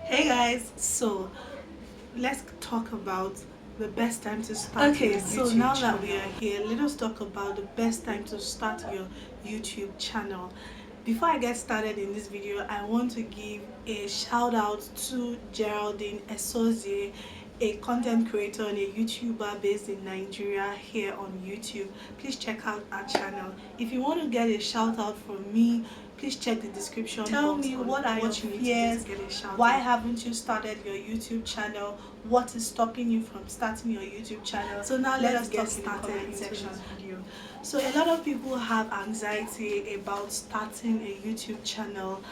Hey guys, so let's talk about the best time to start. Okay, so now that we are here, let us talk about the best time to start your YouTube channel. Before I get started in this video, I want to give a shout out to Geraldine Esozie, a content creator and a YouTuber based in Nigeria here on YouTube. Please check out our channel. If you want to get a shout out from me, please check the description. Tell me what are your fears, why haven't you started your YouTube channel, what is stopping you from starting your YouTube channel. So now let us get started in this video. So a lot of people have anxiety about starting a YouTube channel,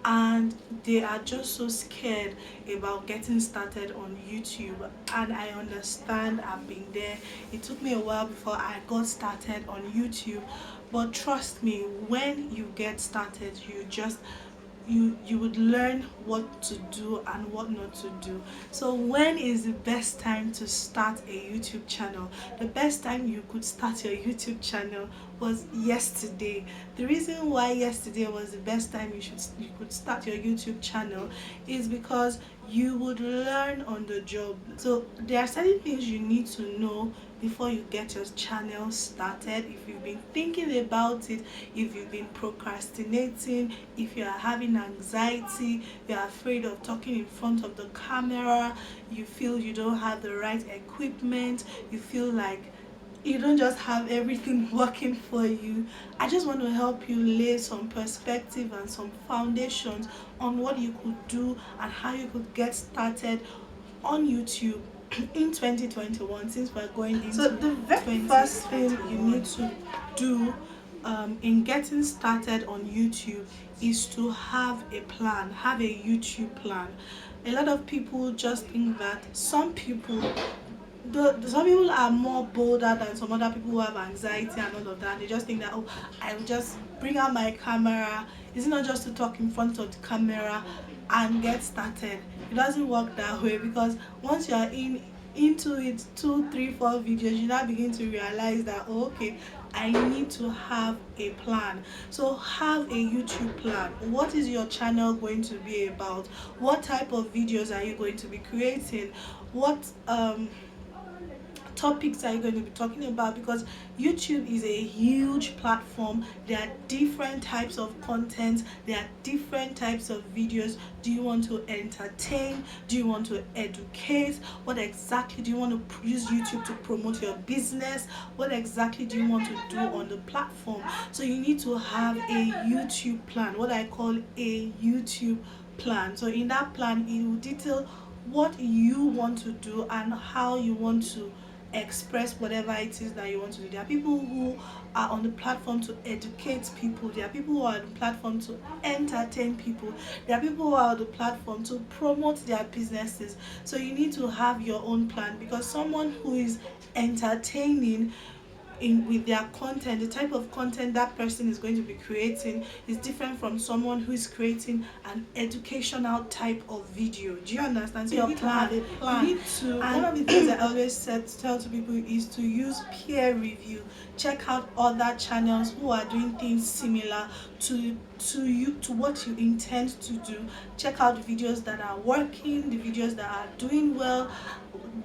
and they are just so scared about getting started on YouTube, and I understand. I've been there. It took me a while before I got started on YouTube, but trust me, when you get started, you would learn what to do and what not to do. So when is the best time to start a YouTube channel? The best time you could start your YouTube channel was yesterday. The reason why yesterday was the best time you could start your YouTube channel is because you would learn on the job. So there are certain things you need to know before you get your channel started. If you've been thinking about it, if you've been procrastinating, if you are having anxiety, you're afraid of talking in front of the camera, you feel you don't have the right equipment, you feel like you don't just have everything working for you, I just want to help you lay some perspective and some foundations on what you could do and how you could get started on YouTube in 2021, since we're going into. So the very first thing you need to do in getting started on YouTube is to have a plan, have a YouTube plan. A lot of people just think that some people are more bolder than some other people who have anxiety and all of that. They just think that, oh, I will just bring out my camera. It's not just to talk in front of the camera and get started. It doesn't work that way, because once you are into it 2, 3, 4 videos, you now begin to realize that, oh, okay, I need to have a plan. So have a YouTube plan. What is your channel going to be about? What type of videos are you going to be creating? What topics are you going to be talking about? Because YouTube is a huge platform. There are different types of content, there are different types of videos. Do you want to entertain? Do you want to educate? What exactly do you want to use YouTube to promote your business? What exactly do you want to do on the platform? So you need to have a YouTube plan, what I call a YouTube plan. So in that plan, it will detail what you want to do and how you want to express whatever it is that you want to do. There are people who are on the platform to educate people. There are people who are on the platform to entertain people. There are people who are on the platform to promote their businesses. So you need to have your own plan, because someone who is entertaining with their content, the type of content that person is going to be creating is different from someone who is creating an educational type of video. Do you understand? So you need to have a plan. You need to, and one of the things I always tell to people is to use peer review. Check out other channels who are doing things similar to what you intend to do. Check out the videos that are working, the videos that are doing well.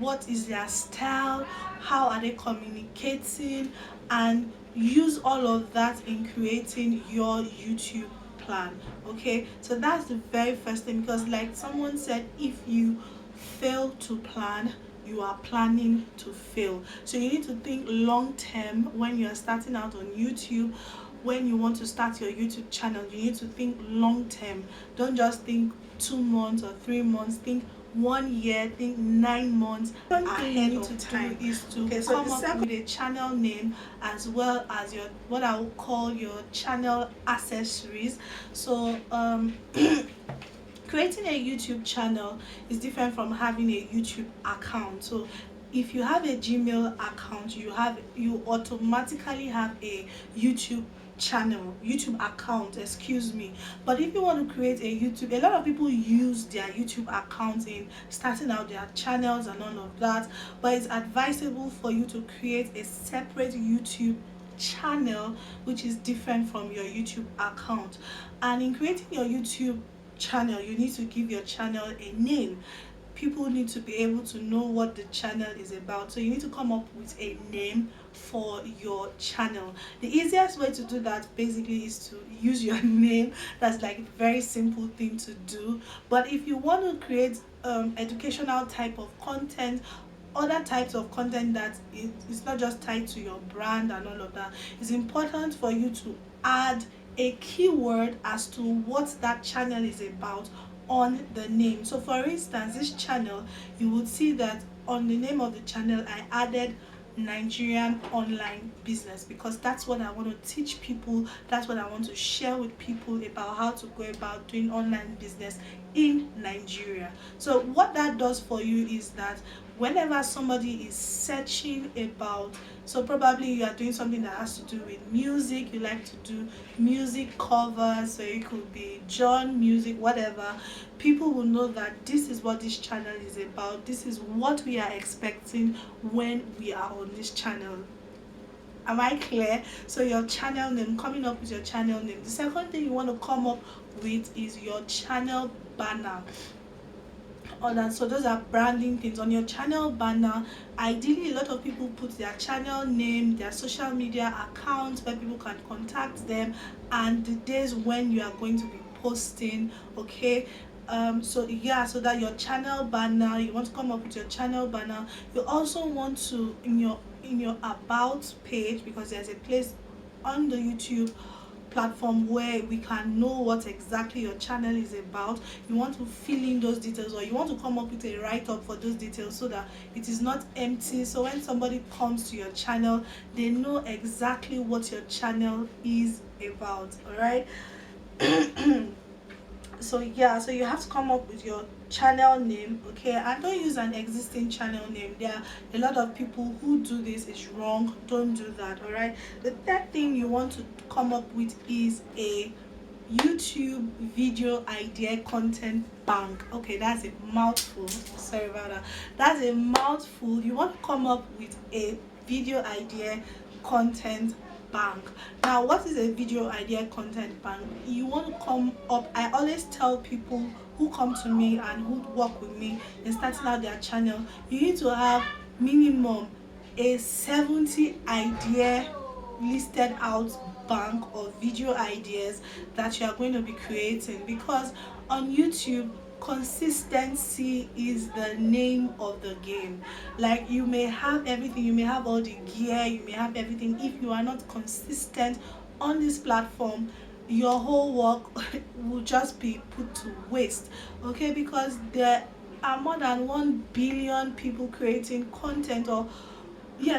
What is their style? How are they communicating? And use all of that in creating your YouTube plan. Okay, so that's the very first thing, because like someone said, if you fail to plan, you are planning to fail. So you need to think long term when you are starting out on YouTube. When you want to start your YouTube channel, you need to think long term. Don't just think 2 months or 3 months. Think 1 year, think 9 months ahead of time. Is to come up with a channel name, as well as your, what I would call your channel accessories. So creating a YouTube channel is different from having a YouTube account. So if you have a Gmail account, you automatically have a YouTube account, excuse me. But if you want to create a YouTube, a lot of people use their YouTube accounts in starting out their channels and all of that, but it's advisable for you to create a separate YouTube channel which is different from your YouTube account. And in creating your YouTube channel, you need to give your channel a name. People need to be able to know what the channel is about, so you need to come up with a name for your channel. The easiest way to do that basically is to use your name. That's like a very simple thing to do. But if you want to create educational type of content, other types of content that is not just tied to your brand and all of that, it's important for you to add a keyword as to what that channel is about on the name. So for instance, this channel, you would see that on the name of the channel I added Nigerian online business, because that's what I want to teach people, that's what I want to share with people about how to go about doing online business in Nigeria. So what that does for you is that whenever somebody is searching about, so probably you are doing something that has to do with music, you like to do music covers, so it could be John music, whatever, people will know that this is what this channel is about, this is what we are expecting when we are on this channel. Am I clear? So your channel name, coming up with your channel name. The second thing you want to come up with is your channel banner. So those are branding things. On your channel banner, ideally a lot of people put their channel name, their social media accounts where people can contact them, and the days when you are going to be posting. Okay, so yeah, so that your channel banner, you want to come up with your channel banner. You also want to, in your about page, because there's a place on the YouTube platform where we can know what exactly your channel is about, you want to fill in those details, or you want to come up with a write-up for those details so that it is not empty. So when somebody comes to your channel, they know exactly what your channel is about. All right. So yeah, so you have to come up with your channel name. Okay, and don't use an existing channel name. There are a lot of people who do this. It's wrong. Don't do that. All right. The third thing you want to come up with is a YouTube video idea content bank. Okay, that's a mouthful. Sorry about that. That's a mouthful. You want to come up with a video idea content bank. Now, what is a video idea content bank? You want to come up, I always tell people who come to me and who work with me in starting out their channel, you need to have minimum a 70 idea listed out bank of video ideas that you are going to be creating, because on YouTube consistency is the name of the game. Like, you may have everything, you may have all the gear, you may have everything, if you are not consistent on this platform, your whole work will just be put to waste. Okay, because there are more than 1 billion people creating content, or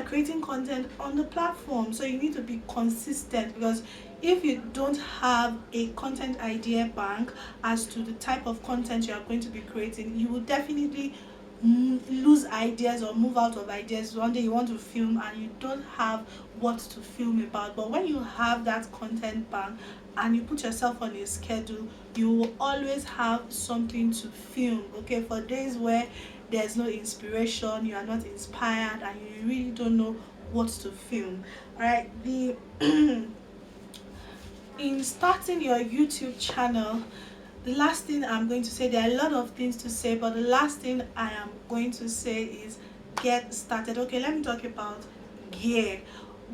creating content on the platform. So you need to be consistent, because if you don't have a content idea bank as to the type of content you are going to be creating, you will definitely lose ideas or move out of ideas. One day you want to film and you don't have what to film about. But when you have that content bank and you put yourself on a schedule, you will always have something to film. Okay, for days where there's no inspiration, you are not inspired, and you really don't know what to film. All right, in starting your YouTube channel, the last thing I'm going to say, there are a lot of things to say, but the last thing I am going to say is get started. Okay, let me talk about gear.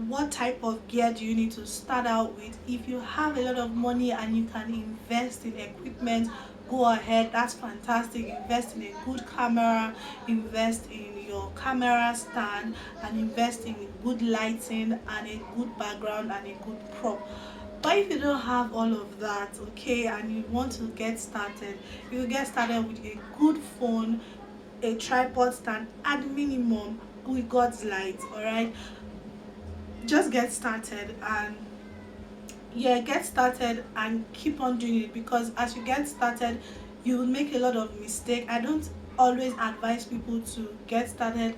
What type of gear do you need to start out with? If you have a lot of money and you can invest in equipment, go ahead, that's fantastic. Invest in a good camera, invest in your camera stand, and invest in good lighting and a good background and a good prop. But if you don't have all of that, okay, and you want to get started, you will get started with a good phone, a tripod stand at minimum, with God's light. All right, just get started, and get started and keep on doing it, because as you get started you will make a lot of mistakes. I don't always advise people to get started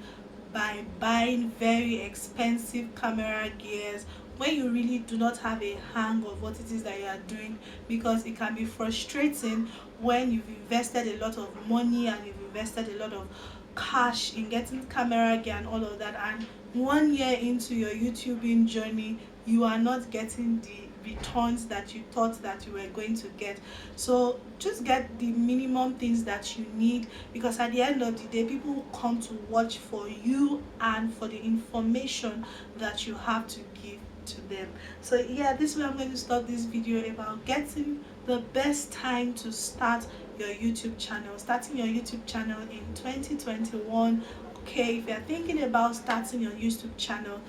by buying very expensive camera gears when you really do not have a hang of what it is that you are doing, because it can be frustrating when you've invested a lot of money and you've invested a lot of cash in getting camera gear and all of that, and 1 year into your YouTubing journey you are not getting the returns that you thought that you were going to get. So just get the minimum things that you need, because at the end of the day, people will come to watch for you and for the information that you have to give to them. So yeah, this is where I'm going to stop this video about getting the best time to start your YouTube channel. Starting your YouTube channel in 2021. Okay, if you're thinking about starting your YouTube channel,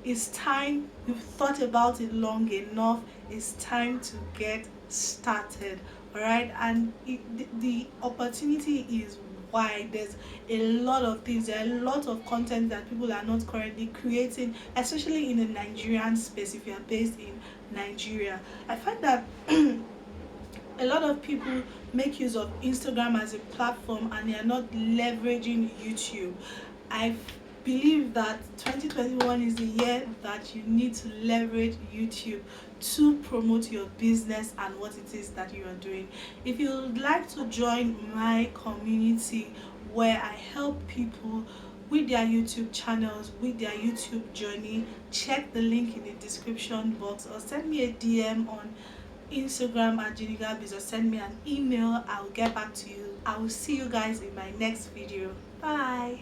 it's time. You've thought about it long enough. It's time to get started. All right, and the opportunity is wide. There's a lot of things, there are a lot of content that people are not currently creating, especially in the Nigerian space. If you are based in Nigeria, I find that a lot of people make use of Instagram as a platform and they are not leveraging YouTube. I believe that 2021 is the year that you need to leverage YouTube to promote your business and what it is that you are doing. If you would like to join my community where I help people with their YouTube channels, with their YouTube journey, check the link in the description box or send me a DM on Instagram at jeenagerbiz or send me an email. I'll get back to you. I will see you guys in my next video. Bye.